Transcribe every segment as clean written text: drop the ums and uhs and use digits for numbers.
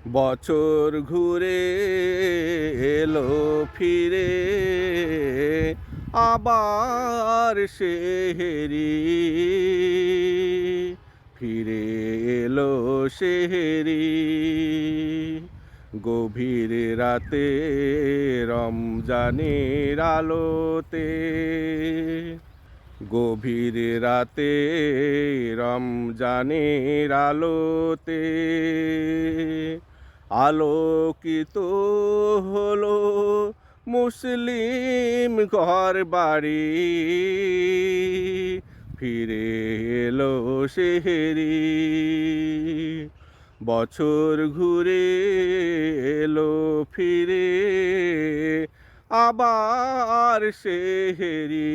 বছর ঘুরে এলো ফিরে, আবার সেহেরি ফিরে এলো সেহেরি। গভীর রাতে রমজানের আলোতে, গভীর রাতে রমজানের আলোতে আলোকিত হলো মুসলিম ঘর বাড়ি। ফিরে এলো সেহেরি, বছর ঘুরে এলো ফিরে, আবার সেহেরি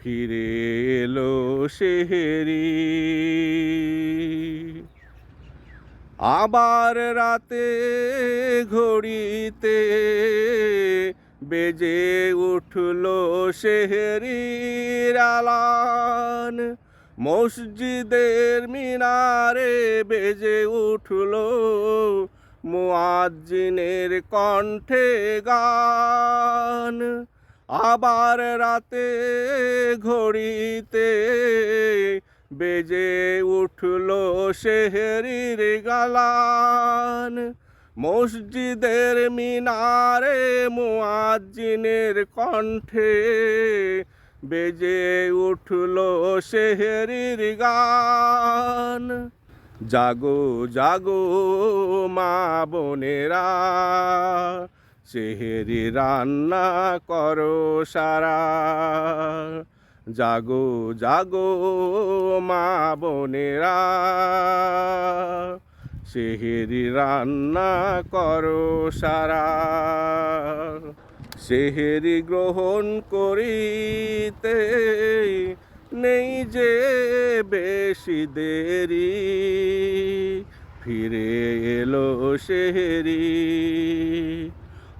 ফিরে এলো সেহেরি। আবার রাতে ঘড়িতে বেজে উঠলো সেহেরির আলান। মসজিদের মিনারে বেজে উঠলো মুয়াজ্জিনের কণ্ঠে গান। আবার রাতে ঘড়িতে বেজে উঠলো সেহেরির গালান। মসজিদের মিনারে মুয়াজ্জিনের কণ্ঠে বেজে উঠলো সেহেরির গান। জাগো জাগো মা বোনেরা, সেহেরি রান্না করো সারা। জাগো জাগো মা বোনেরা, সেহেরি রান্না করো সারা। সেহেরি গ্রহণ করিতে নেই যে বেশি দেরি, ফিরে এলো সেহেরি,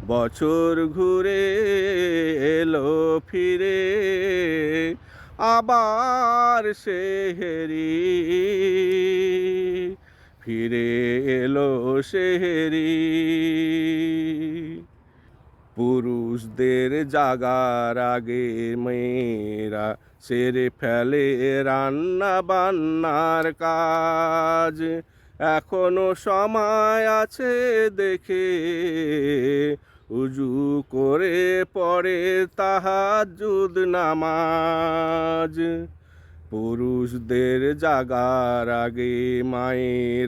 বছর ঘুরে এলো ফিরে, আবার সেহেরি ফিরে এলো সেহেরি। পুরুষদের জাগার আগে মেয়েরা সেরে ফেলে রান্না বান্নার কাজ। এখনো সময় আছে দেখে উজু করে পড়ে তাহাজ্জুদ নামাজ। পুরুষদের জাগার আগে মায়েরা